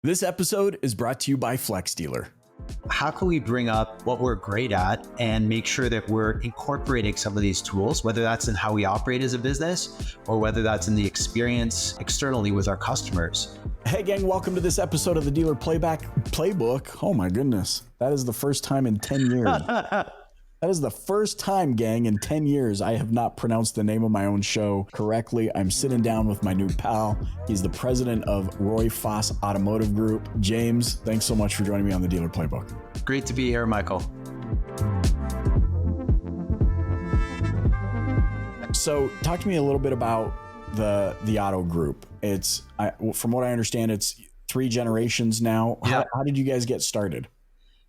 This episode is brought to you by FlexDealer. How can we bring up what we're great at and make sure that we're incorporating some of these tools, whether that's in how we operate as a business or whether that's in the experience externally with our customers? Hey gang, welcome to this episode of the Dealer Playbook. Oh my goodness. That is the first time in 10 years. That is the first time, gang, in 10 years I have not pronounced the name of my own show correctly. I'm sitting down with my new pal. He's the president of Roy Foss Automotive Group. James, thanks so much for joining me on the Dealer Playbook. Great to be here, Michael. So talk to me a little bit about the auto group. From what I understand, it's 3 generations now. Yeah. How did you guys get started?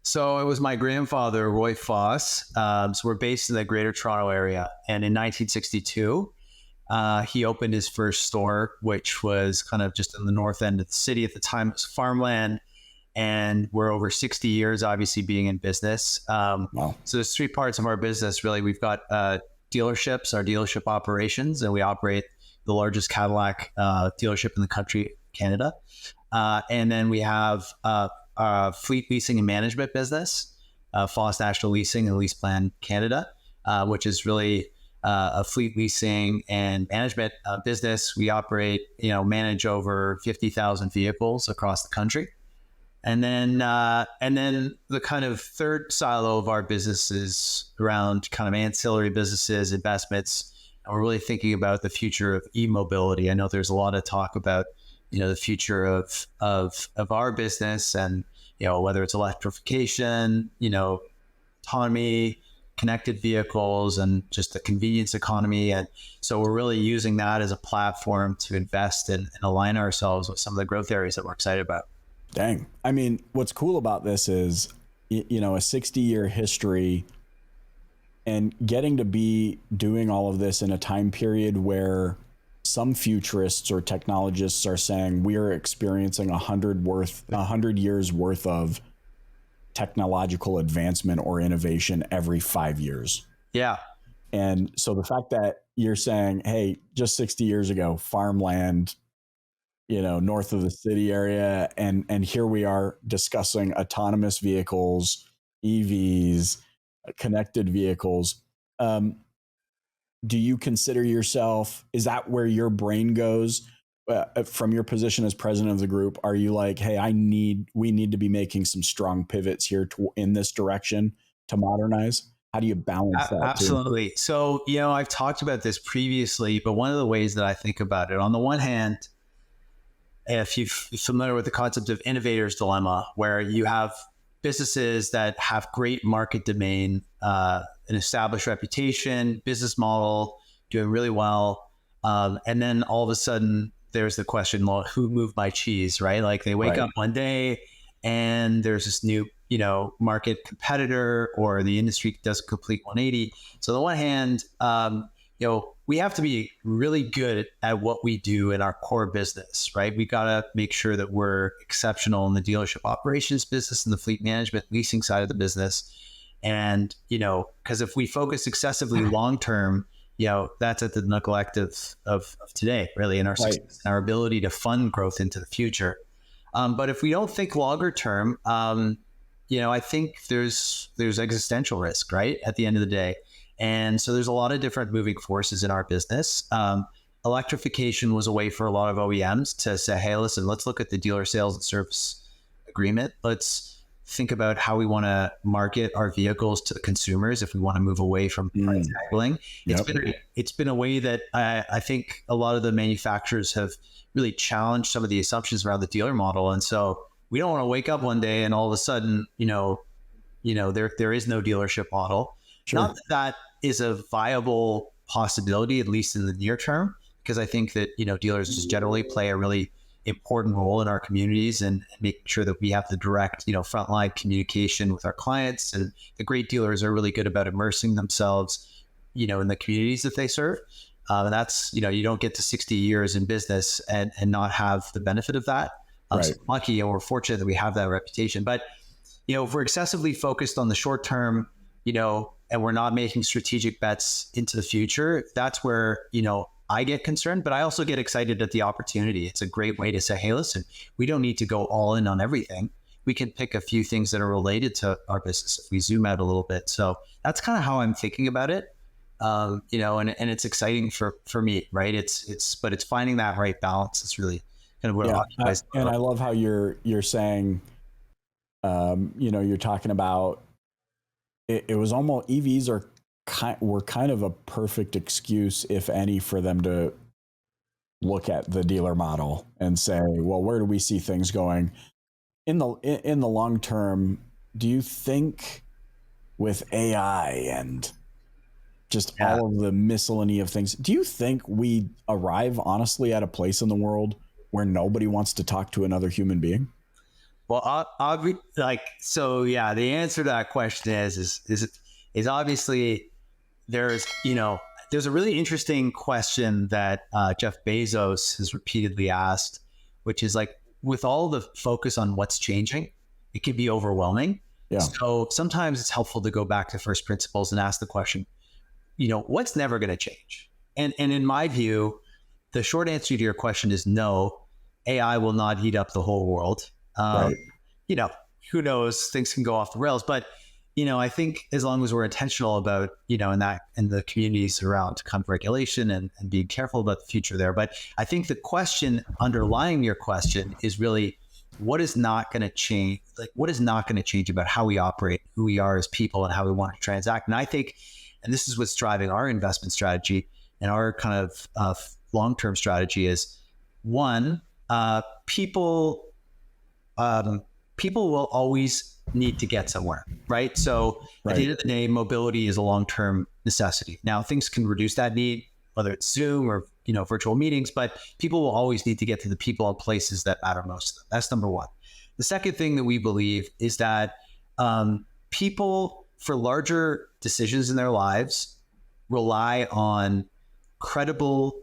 So it was my grandfather, Roy Foss. So we're based in the Greater Toronto area. And in 1962, he opened his first store, which was kind of just in the north end of the city. At the time, it was farmland. And we're over 60 years, obviously, being in business. Wow. So there's 3 parts of our business, really. We've got dealerships, our dealership operations, and we operate the largest Cadillac dealership in the country, Canada. And then we have fleet leasing and management business, Foss National Leasing and Lease Plan Canada, which is really a fleet leasing and management business. We operate, manage over 50,000 vehicles across the country. And then the kind of third silo of our business is around kind of ancillary businesses, investments, and we're really thinking about the future of e-mobility. I know there's a lot of talk about the future of our business and, whether it's electrification, autonomy, connected vehicles, and just the convenience economy. And so we're really using that as a platform to invest and align ourselves with some of the growth areas that we're excited about. Dang. I mean, what's cool about this is, a 60-year history and getting to be doing all of this in a time period where some futurists or technologists are saying we are experiencing 100 years worth of technological advancement or innovation every 5 years. Yeah. And so the fact that you're saying, hey, just 60 years ago, farmland, north of the city area, and here we are discussing autonomous vehicles, EVs, connected vehicles. Do you consider yourself, is that where your brain goes from your position as president of the group? Are you like, hey, we need to be making some strong pivots here in this direction to modernize? How do you balance that? Absolutely. Too? So, I've talked about this previously, but one of the ways that I think about it, on the one hand, if you're familiar with the concept of innovator's dilemma, where you have businesses that have great market domain, an established reputation, business model, doing really well. And then all of a sudden there's the question, well, who moved my cheese, right? Like they wake up one day and there's this new, market competitor, or the industry does a complete 180. So on the one hand, we have to be really good at what we do in our core business, right? We got to make sure that we're exceptional in the dealership operations business and the fleet management leasing side of the business. And, because if we focus excessively long-term, that's at the neglect of today, really, in our success, and our ability to fund growth into the future. But if we don't think longer term, I think there's existential risk, right? At the end of the day. And so there's a lot of different moving forces in our business. Electrification was a way for a lot of OEMs to say, hey, listen, let's look at the dealer sales and service agreement. Let's think about how we want to market our vehicles to the consumers if we want to move away from price haggling. It's been a way that I think a lot of the manufacturers have really challenged some of the assumptions around the dealer model. And so we don't want to wake up one day and all of a sudden, there is no dealership model. Sure. Not that is a viable possibility, at least in the near term, because I think that, dealers just generally play a really important role in our communities and making sure that we have the direct, frontline communication with our clients. And the great dealers are really good about immersing themselves, in the communities that they serve. And that's, you don't get to 60 years in business and not have the benefit of that. Right. So lucky, and we're fortunate that we have that reputation. But, if we're excessively focused on the short term, and we're not making strategic bets into the future, that's where, I get concerned, but I also get excited at the opportunity. It's a great way to say, hey, listen, we don't need to go all in on everything. We can pick a few things that are related to our business if we zoom out a little bit. So that's kind of how I'm thinking about it. You know, and it's exciting for me, right? But it's finding that right balance. It's really kind of what occupies. And I love how you're saying, you know, you're talking about it was almost EVs were kind of a perfect excuse, if any, for them to look at the dealer model and say, well, where do we see things going in the long term? Do you think with AI and just all of the miscellany of things, do you think we arrive honestly at a place in the world where nobody wants to talk to another human being? Well, so yeah, the answer to that question is obviously there's a really interesting question that Jeff Bezos has repeatedly asked, which is like, with all the focus on what's changing, it can be overwhelming. Yeah. So sometimes it's helpful to go back to first principles and ask the question, you know, what's never going to change? And in my view, the short answer to your question is no, AI will not eat up the whole world. Right. You know, who knows, things can go off the rails, but you know, I think as long as we're intentional about, you know, and the communities around kind of regulation and being careful about the future there. But I think the question underlying your question is really, what is not going to change? Like, what is not going to change about how we operate, who we are as people, and how we want to transact? And I think, and this is what's driving our investment strategy and our kind of long-term strategy is, one, people will always need to get somewhere, right? So at the end of the day, mobility is a long-term necessity. Now, things can reduce that need, whether it's Zoom or, you know, virtual meetings, but people will always need to get to the people and places that matter most to them. That's number one. The second thing that we believe is that people, for larger decisions in their lives, rely on credible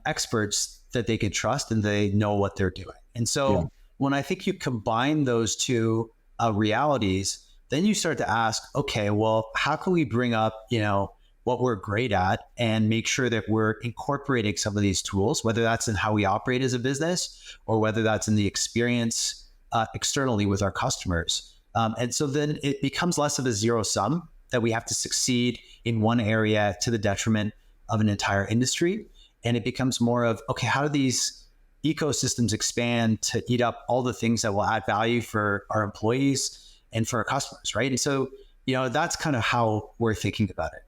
experts that they can trust and they know what they're doing. And so when I think you combine those two realities, then you start to ask, okay, well, how can we bring up, you know, what we're great at and make sure that we're incorporating some of these tools, whether that's in how we operate as a business or whether that's in the experience externally with our customers. And so then it becomes less of a zero sum that we have to succeed in one area to the detriment of an entire industry. And it becomes more of, okay, how do these ecosystems expand to eat up all the things that will add value for our employees and for our customers, right? And so, you know, that's kind of how we're thinking about it.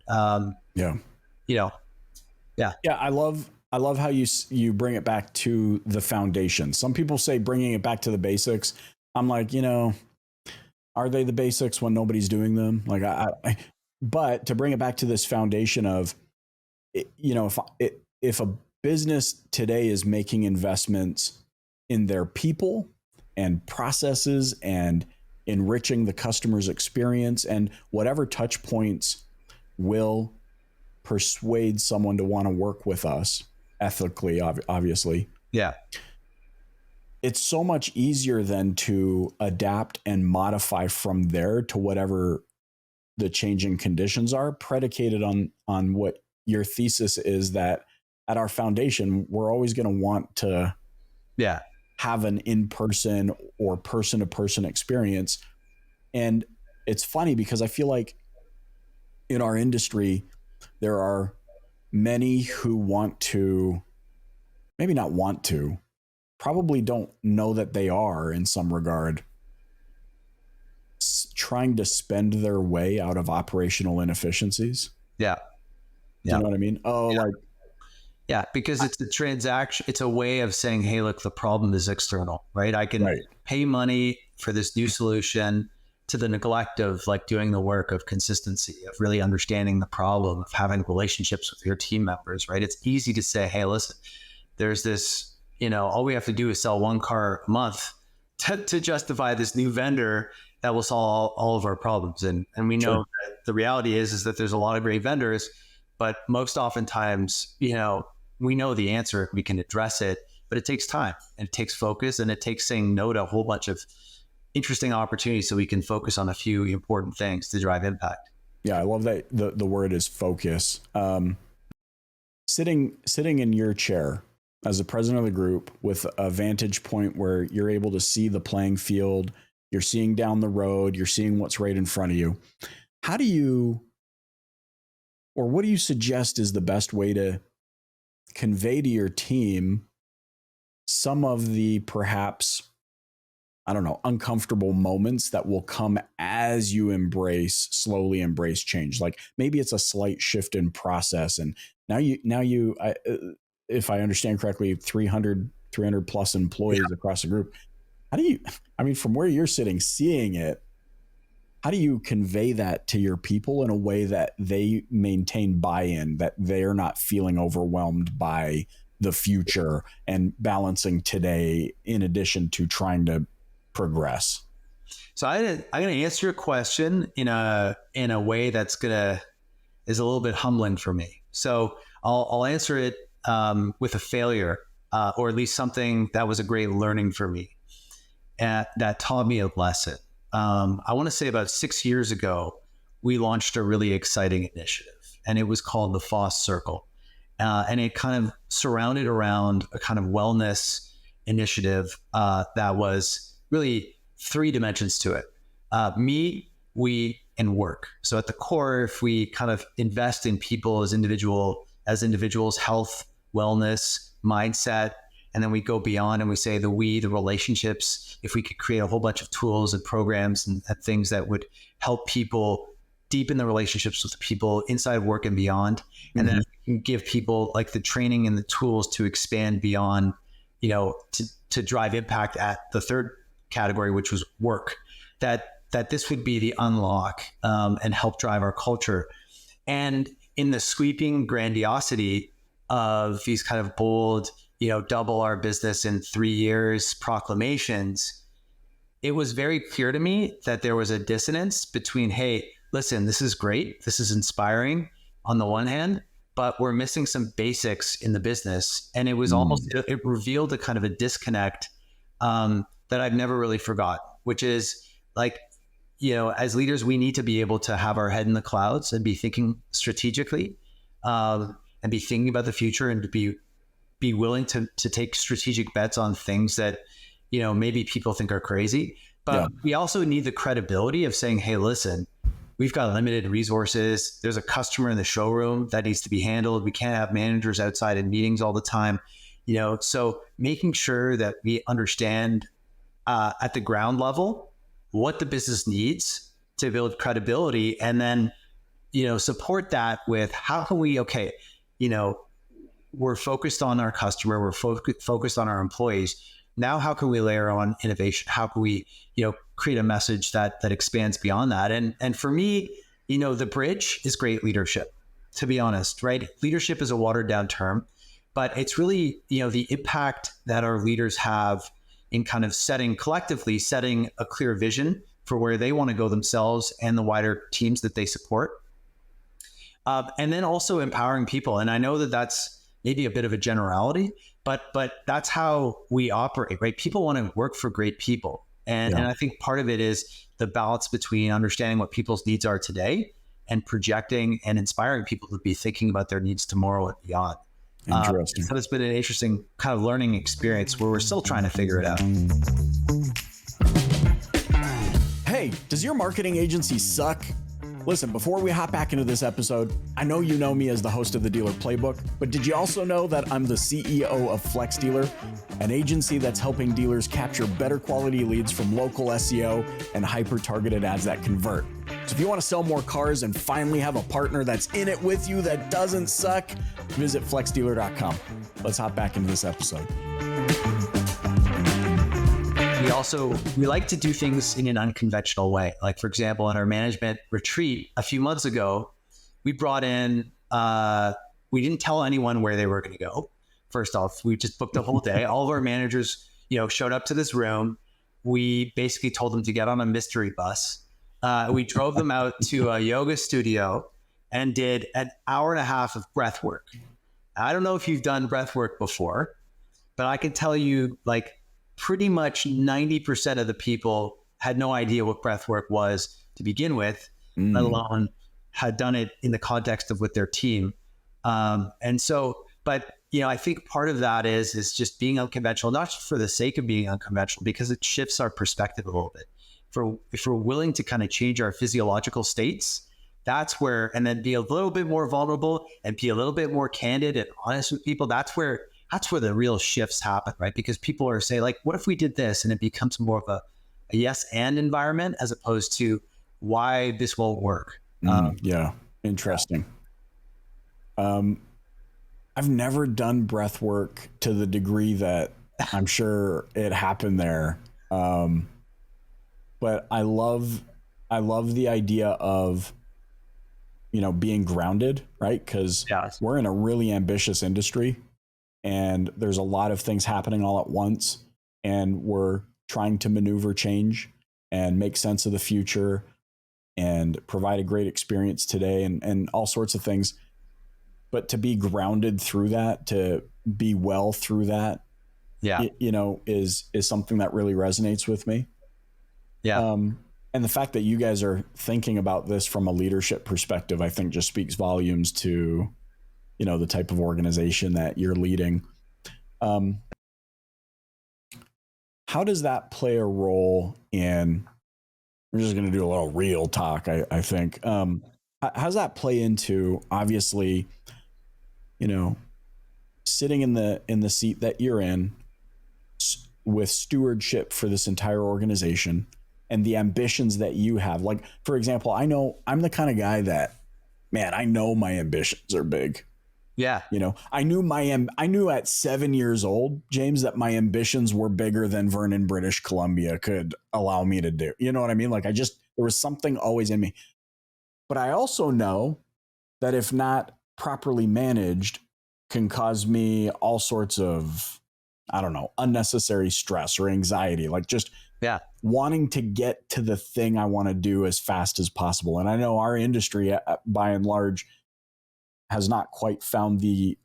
You know, yeah. I love how you bring it back to the foundation. Some people say bringing it back to the basics. I'm like, you know, are they the basics when nobody's doing them? Like, but to bring it back to this foundation of, you know, if a business today is making investments in their people and processes and enriching the customer's experience and whatever touch points will persuade someone to want to work with us ethically, obviously. Yeah. It's so much easier than to adapt and modify from there to whatever the changing conditions are, predicated on what your thesis is, that at our foundation, we're always going to want to have an in-person or person-to-person experience. And it's funny because I feel like in our industry, there are many who want to, maybe not want to, probably don't know that they are in some regard, trying to spend their way out of operational inefficiencies. Yeah. Do you know what I mean? Yeah, because it's a transaction. It's a way of saying, hey, look, the problem is external, right? I can pay money for this new solution to the neglect of like doing the work of consistency, of really understanding the problem, of having relationships with your team members, right? It's easy to say, hey, listen, there's this, you know, all we have to do is sell one car a month to justify this new vendor that will solve all of our problems. And we know that the reality is that there's a lot of great vendors, but most oftentimes, you know, we know the answer, we can address it, but it takes time and it takes focus and it takes saying no to a whole bunch of interesting opportunities so we can focus on a few important things to drive impact. Yeah, I love that the word is focus. sitting in your chair as the president of the group with a vantage point where you're able to see the playing field, you're seeing down the road, you're seeing what's right in front of you. How do you, or what do you suggest is the best way to convey to your team some of the perhaps, I don't know, uncomfortable moments that will come as you slowly embrace change? Like maybe it's a slight shift in process. And now you, if I understand correctly, 300 plus employees across the group. How do you, I mean, from where you're sitting, seeing it, how do you convey that to your people in a way that they maintain buy-in, that they're not feeling overwhelmed by the future and balancing today in addition to trying to progress? So I'm going to answer your question in a way that's is a little bit humbling for me. So I'll answer it with a failure, or at least something that was a great learning for me, that taught me a lesson. I want to say about 6 years ago, we launched a really exciting initiative, and it was called the Foss Circle. And it kind of surrounded around a kind of wellness initiative that was really 3 dimensions to it. Me, we, and work. So at the core, if we kind of invest in people as individuals, health, wellness, mindset, and then we go beyond and we say the relationships, if we could create a whole bunch of tools and programs and things that would help people deepen the relationships with the people inside work and beyond. And then we can give people like the training and the tools to expand beyond, to drive impact at the third category, which was work, that this would be the unlock and help drive our culture. And in the sweeping grandiosity of these kind of bold, double our business in 3 years proclamations, it was very clear to me that there was a dissonance between, hey, listen, this is great, this is inspiring on the one hand, but we're missing some basics in the business. And it was it revealed a kind of a disconnect that I've never really forgot, which is like, as leaders, we need to be able to have our head in the clouds and be thinking strategically, and be thinking about the future, and to be willing to take strategic bets on things that, maybe people think are crazy. But we also need the credibility of saying, hey, listen, we've got limited resources. There's a customer in the showroom that needs to be handled. We can't have managers outside in meetings all the time. So making sure that we understand at the ground level what the business needs to build credibility, and then, support that with how can we, we're focused on our customer, we're focused on our employees. Now, how can we layer on innovation? How can we, create a message that expands beyond that? And for me, the bridge is great leadership, to be honest, right? Leadership is a watered down term, but it's really, the impact that our leaders have in kind of setting a clear vision for where they want to go themselves and the wider teams that they support. And then also empowering people. And I know that that's maybe a bit of a generality, but that's how we operate, right? People want to work for great people. And I think part of it is the balance between understanding what people's needs are today and projecting and inspiring people to be thinking about their needs tomorrow and beyond. Interesting. So it's been an interesting kind of learning experience where we're still trying to figure it out. Hey, does your marketing agency suck? Listen, before we hop back into this episode, I know you know me as the host of the Dealer Playbook, but did you also know that I'm the CEO of FlexDealer, an agency that's helping dealers capture better quality leads from local SEO and hyper-targeted ads that convert? So if you want to sell more cars and finally have a partner that's in it with you that doesn't suck, visit FlexDealer.com. Let's hop back into this episode. We like to do things in an unconventional way. Like, for example, at our management retreat a few months ago, we brought in, we didn't tell anyone where they were going to go. First off, we just booked the whole day. All of our managers, showed up to this room. We basically told them to get on a mystery bus. We drove them out to a yoga studio and did an hour and a half of breath work. I don't know if you've done breath work before, but I can tell you, like, pretty much 90% of the people had no idea what breath work was to begin with, let alone had done it in the context of with their team. And so, but I think part of that is just being unconventional, not just for the sake of being unconventional, because it shifts our perspective a little bit. If we're willing to kind of change our physiological states, that's where, and then be a little bit more vulnerable and be a little bit more candid and honest with people. That's where the real shifts happen, right? Because people are saying, like, what if we did this? And it becomes more of a yes and environment, as opposed to why this won't work. Yeah. Interesting. I've never done breath work to the degree that I'm sure it happened there. But I love the idea of, being grounded, right? Because we're in a really ambitious industry and there's a lot of things happening all at once, and we're trying to maneuver change and make sense of the future and provide a great experience today and all sorts of things. But to be grounded through that, to be well through that, is something that really resonates with me. Yeah. And the fact that you guys are thinking about this from a leadership perspective, I think just speaks volumes to, the type of organization that you're leading. How does that play a role in, we're just going to do a little real talk, I think. How does that play into, obviously, sitting in the seat that you're in with stewardship for this entire organization and the ambitions that you have? Like, for example, I know I'm the kind of guy that, man, I know my ambitions are big. Yeah. I knew at 7 years old, James, that my ambitions were bigger than Vernon, British Columbia could allow me to do. You know what I mean? Like, there was something always in me. But I also know that if not properly managed, can cause me all sorts of, I don't know, unnecessary stress or anxiety, like just wanting to get to the thing I want to do as fast as possible. And I know our industry, by and large, has not quite found the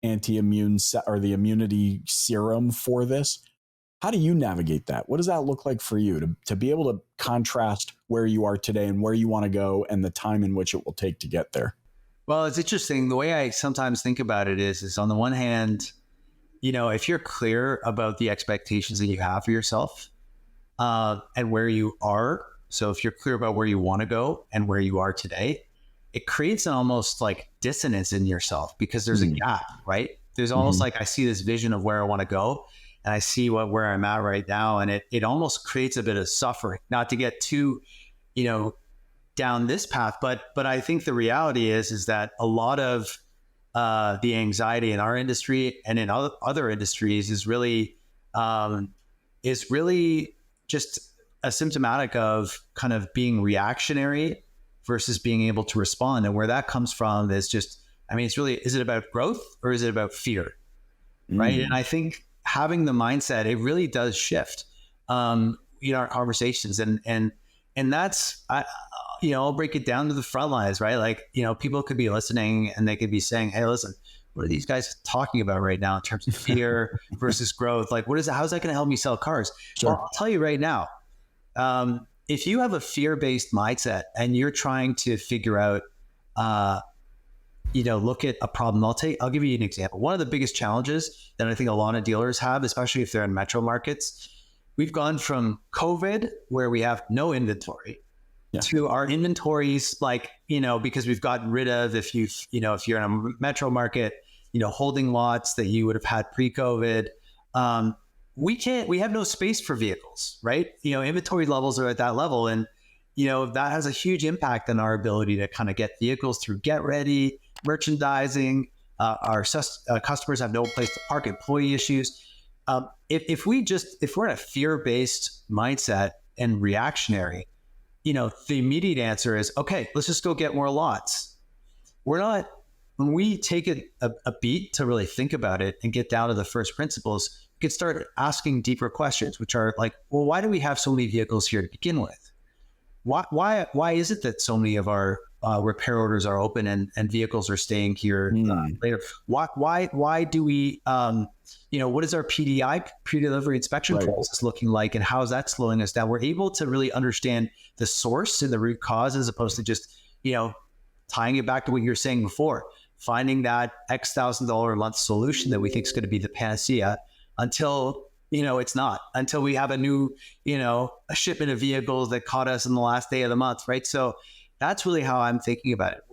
anti-immune or the immunity serum for this. How do you navigate that? What does that look like for you to be able to contrast where you are today and where you want to go and the time in which it will take to get there? Well, it's interesting. The way I sometimes think about it is on the one hand, if you're clear about the expectations that you have for yourself and where you are, so if you're clear about where you want to go and where you are today, it creates an almost like dissonance in yourself because there's a gap, right? There's almost like I see this vision of where I want to go and I see where I'm at right now. And it almost creates a bit of suffering, not to get too, down this path. But I think the reality is that a lot of the anxiety in our industry and in other industries is really just a symptomatic of kind of being reactionary versus being able to respond. And where that comes from is just, it's really, is it about growth or is it about fear? Right. And I think having the mindset, it really does shift, our conversations and that's, I'll break it down to the front lines, right? Like, people could be listening and they could be saying, hey, listen, what are these guys talking about right now in terms of fear versus growth? Like, how's that going to help me sell cars? Sure. Well, I'll tell you right now, if you have a fear-based mindset and you're trying to figure out, look at a problem, I'll give you an example. One of the biggest challenges that I think a lot of dealers have, especially if they're in metro markets, we've gone from COVID, where we have no inventory, to our inventories, because we've gotten rid of, if you're in a metro market, holding lots that you would have had pre-COVID. We have no space for vehicles, right? Inventory levels are at that level. And, that has a huge impact on our ability to kind of get vehicles through get ready, merchandising. Our customers have no place to park, employee issues. If we're in a fear-based mindset and reactionary, the immediate answer is, okay, let's just go get more lots. When we take a beat to really think about it and get down to the first principles, we can start asking deeper questions, which are like, well, why do we have so many vehicles here to begin with? Why is it that so many of our repair orders are open and vehicles are staying here later? Why do we, what is our PDI, pre-delivery inspection process looking like, and how is that slowing us down? We're able to really understand the source and the root cause, as opposed to just, tying it back to what you were saying before. finding that X $1,000 a month solution that we think is going to be the panacea until, it's not, until we have a new, a shipment of vehicles that caught us in the last day of the month. Right. So that's really how I'm thinking about it.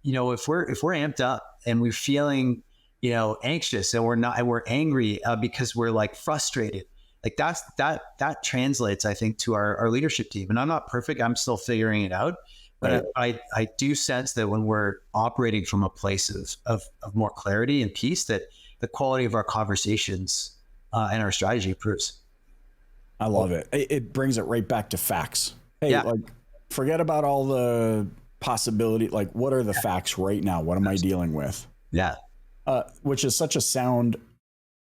If we're amped up and we're feeling, anxious and we're angry because we're like frustrated, like that translates, I think, to our leadership team. And I'm not perfect. I'm still figuring it out. But right. I do sense that when we're operating from a place of more clarity and peace, that the quality of our conversations and our strategy improves. I love it. It brings it right back to facts. Hey, like, forget about all the possibility. Like, what are the facts right now? What am I dealing with? Yeah. Which is such a sound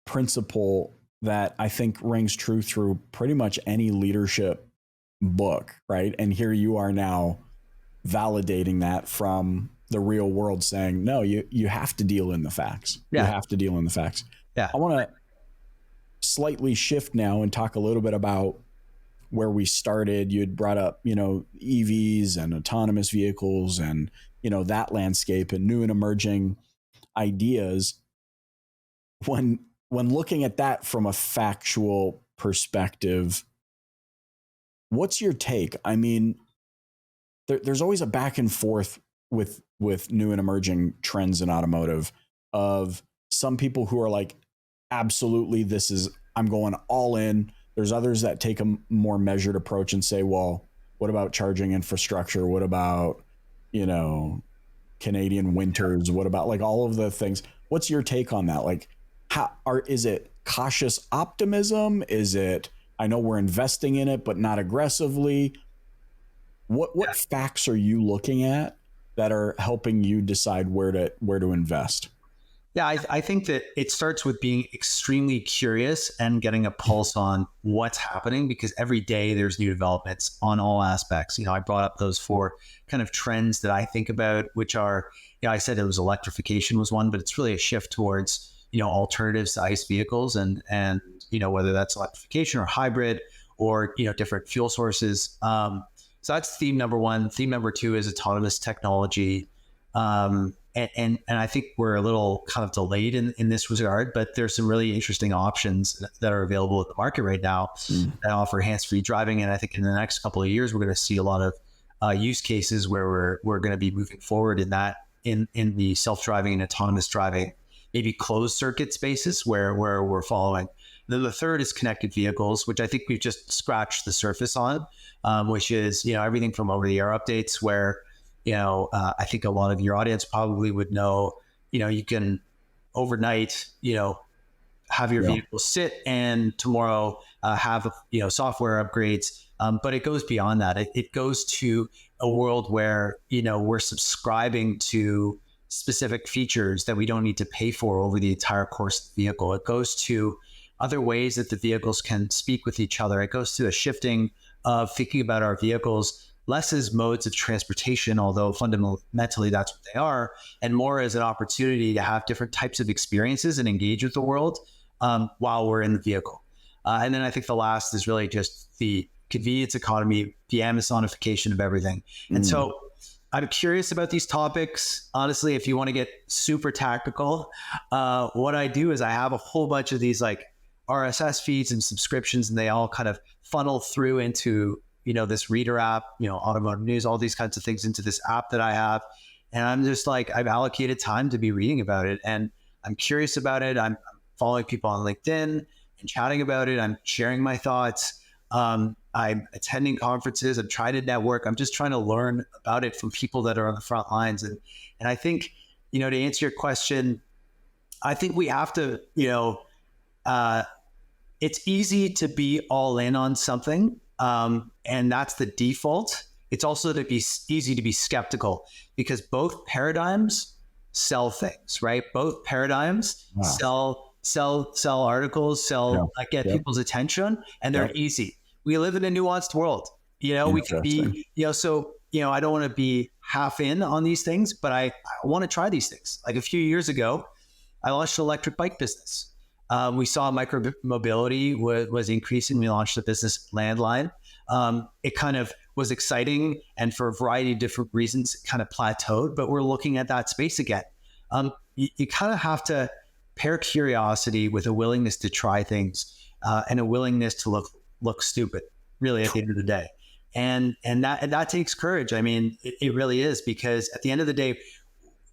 principle that I think rings true through pretty much any leadership book, right? And here you are now validating that from the real world, saying, no, you have to deal in the facts. You have to deal in the facts. Yeah. I want to slightly shift now and talk a little bit about where we started. You had brought up, EVs and autonomous vehicles and, that landscape and new and emerging ideas. When looking at that from a factual perspective, what's your take? I mean, there's always a back and forth with new and emerging trends in automotive, of some people who are like, absolutely, I'm going all in. There's others that take a more measured approach and say, well, what about charging infrastructure? What about, Canadian winters? What about like all of the things? What's your take on that? Like, is it cautious optimism? Is it, I know we're investing in it, but not aggressively? What facts are you looking at that are helping you decide where to invest? Yeah, I think that it starts with being extremely curious and getting a pulse on what's happening, because every day there's new developments on all aspects. I brought up those 4 kind of trends that I think about, which are, I said it was electrification was one, but it's really a shift towards, alternatives to ICE vehicles and whether that's electrification or hybrid or, different fuel sources. So that's theme number 1. Theme number 2 is autonomous technology. And I think we're a little kind of delayed in this regard, but there's some really interesting options that are available in the market right now that offer hands-free driving. And I think in the next couple of years, we're going to see a lot of use cases where we're going to be moving forward in that, in the self-driving and autonomous driving, maybe closed circuit spaces where we're following. Then the third is connected vehicles, which I think we've just scratched the surface on, which is, everything from over-the-air updates where, I think a lot of your audience probably would know, you can overnight, have your vehicle sit and tomorrow have, software upgrades. But it goes beyond that. It goes to a world where, we're subscribing to specific features that we don't need to pay for over the entire course of the vehicle. It goes to other ways that the vehicles can speak with each other. It goes to a shifting of thinking about our vehicles less as modes of transportation, although fundamentally that's what they are, and more as an opportunity to have different types of experiences and engage with the world while we're in the vehicle. And then I think the last is really just the convenience economy, the Amazonification of everything. And so I'm curious about these topics. Honestly, if you want to get super tactical, what I do is I have a whole bunch of these like RSS feeds and subscriptions, and they all kind of funnel through into this reader app, automotive news, all these kinds of things into this app that I have. And I'm just like, I've allocated time to be reading about it and I'm curious about it. I'm following people on LinkedIn and chatting about it. I'm sharing my thoughts. I'm attending conferences. I'm trying to network. I'm just trying to learn about it from people that are on the front lines. And I think, to answer your question, I think we have to, it's easy to be all in on something. And that's the default. It's also easy to be skeptical because both paradigms sell things, right? Both paradigms sell articles, get people's attention, and they're easy. We live in a nuanced world. We can be, so, I don't want to be half in on these things, but I want to try these things. Like a few years ago, I launched an electric bike business. We saw micro-mobility was increasing. We launched a business, Landline. It kind of was exciting, and for a variety of different reasons, it kind of plateaued, but we're looking at that space again. You kind of have to pair curiosity with a willingness to try things, and a willingness to look stupid, really, at the end of the day. And that takes courage. I mean, it really is, because at the end of the day,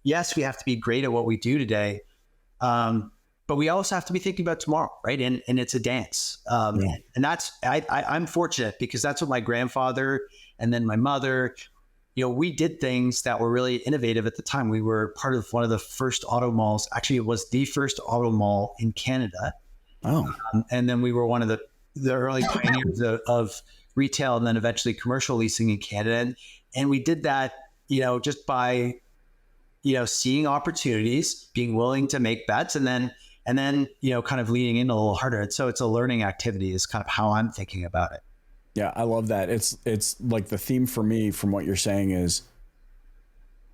yes, we have to be great at what we do today. But we also have to be thinking about tomorrow, right? And it's a dance. And that's, I'm fortunate, because that's what my grandfather and then my mother, we did things that were really innovative at the time. We were part of one of the first auto malls. Actually, it was the first auto mall in Canada. Oh. And then we were one of the early pioneers of retail and then eventually commercial leasing in Canada. And we did that, just by, seeing opportunities, being willing to make bets, and then, kind of leaning in a little harder. And so it's a learning activity is kind of how I'm thinking about it. Yeah, I love that. It's like the theme for me from what you're saying is,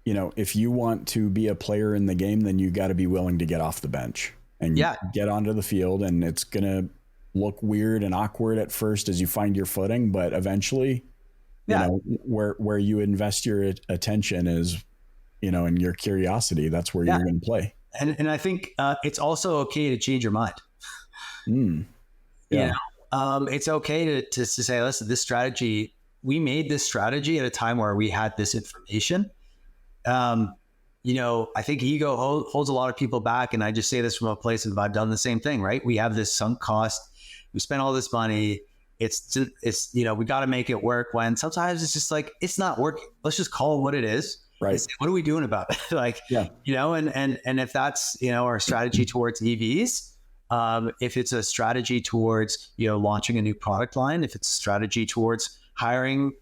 if you want to be a player in the game, then you got to be willing to get off the bench and get onto the field. And it's going to look weird and awkward at first as you find your footing, but eventually, where you invest your attention is, and your curiosity, that's where you're going to play. And I think it's also okay to change your mind. Yeah. It's okay to say, listen, this strategy, we made this strategy at a time where we had this information. I think ego holds a lot of people back. And I just say this from a place of, I've done the same thing, right? We have this sunk cost. We spent all this money. It's we got to make it work, when sometimes it's just like, it's not working. Let's just call it what it is. Right. Say, what are we doing about it? And if that's, our strategy towards EVs, if it's a strategy towards, launching a new product line, if it's a strategy towards hiring,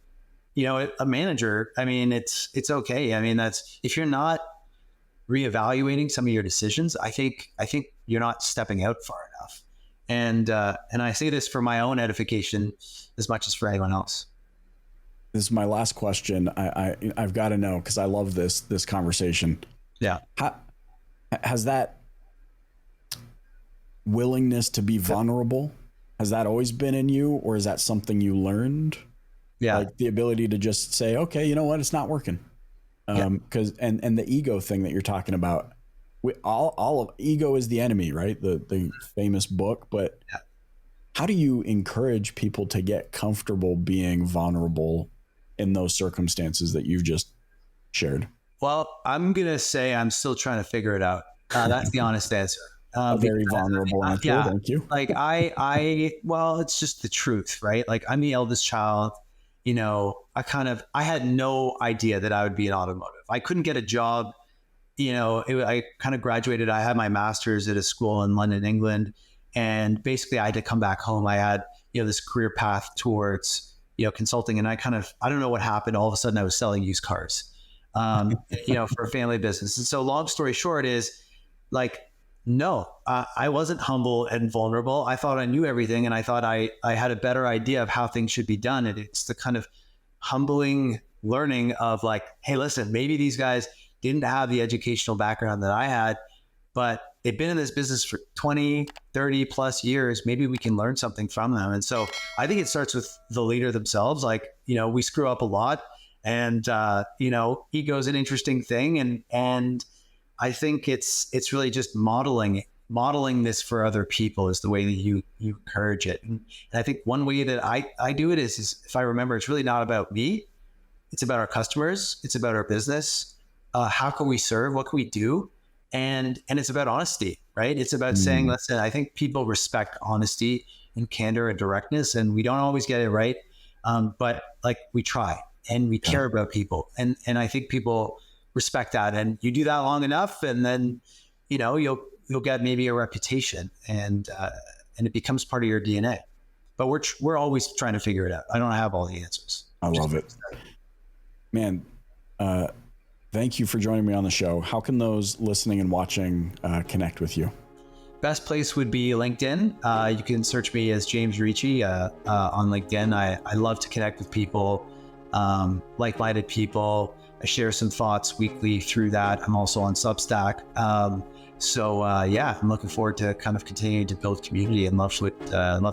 a manager, I mean, it's okay. I mean, that's, if you're not reevaluating some of your decisions, I think you're not stepping out far enough. And I say this for my own edification as much as for anyone else. This is my last question. I've got to know, because I love this conversation. Yeah. Has that willingness to be vulnerable, has that always been in you, or is that something you learned? Yeah. Like the ability to just say, okay, you know what, it's not working. Because and the ego thing that you're talking about, all of ego is the enemy, right? The famous book. But how do you encourage people to get comfortable being vulnerable in those circumstances that you've just shared? Well, I'm gonna say I'm still trying to figure it out. That's the honest answer. A very vulnerable answer. Yeah, thank you. Like well, it's just the truth, right? Like, I'm the eldest child. I had no idea that I would be in automotive. I couldn't get a job. I kind of graduated. I had my master's at a school in London, England, and basically I had to come back home. I had this career path towards consulting, and I don't know what happened. All of a sudden, I was selling used cars, for a family business. And so, long story short, is like, no, I wasn't humble and vulnerable. I thought I knew everything, and I thought I had a better idea of how things should be done. And it's the kind of humbling learning of like, hey, listen, maybe these guys didn't have the educational background that I had, but they've been in this business for 20, 30 plus years. Maybe we can learn something from them. And so I think it starts with the leader themselves. Like, we screw up a lot, and, ego is an interesting thing. And I think it's really just modeling this for other people is the way that you encourage it. And I think one way that I do it is if I remember, it's really not about me. It's about our customers. It's about our business. How can we serve? What can we do? And it's about honesty, right? It's about saying, listen, I think people respect honesty and candor and directness, and we don't always get it right. But like, we try and we care about people. And I think people respect that. And you do that long enough, and then, you'll get maybe a reputation, and it becomes part of your DNA. But we're always trying to figure it out. I don't have all the answers. I love it, man. Thank you for joining me on the show. How can those listening and watching connect with you? Best place would be LinkedIn. You can search me as James Ricci on LinkedIn. I love to connect with people, like-minded people. I share some thoughts weekly through that. I'm also on Substack. I'm looking forward to kind of continuing to build community, and love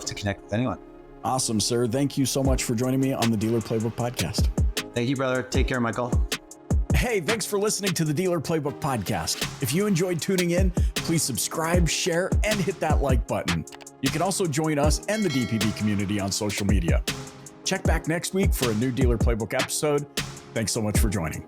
to connect with anyone. Awesome, sir. Thank you so much for joining me on the Dealer Playbook podcast. Thank you, brother. Take care, Michael. Hey, thanks for listening to the Dealer Playbook Podcast. If you enjoyed tuning in, please subscribe, share, and hit that like button. You can also join us and the DPB community on social media. Check back next week for a new Dealer Playbook episode. Thanks so much for joining.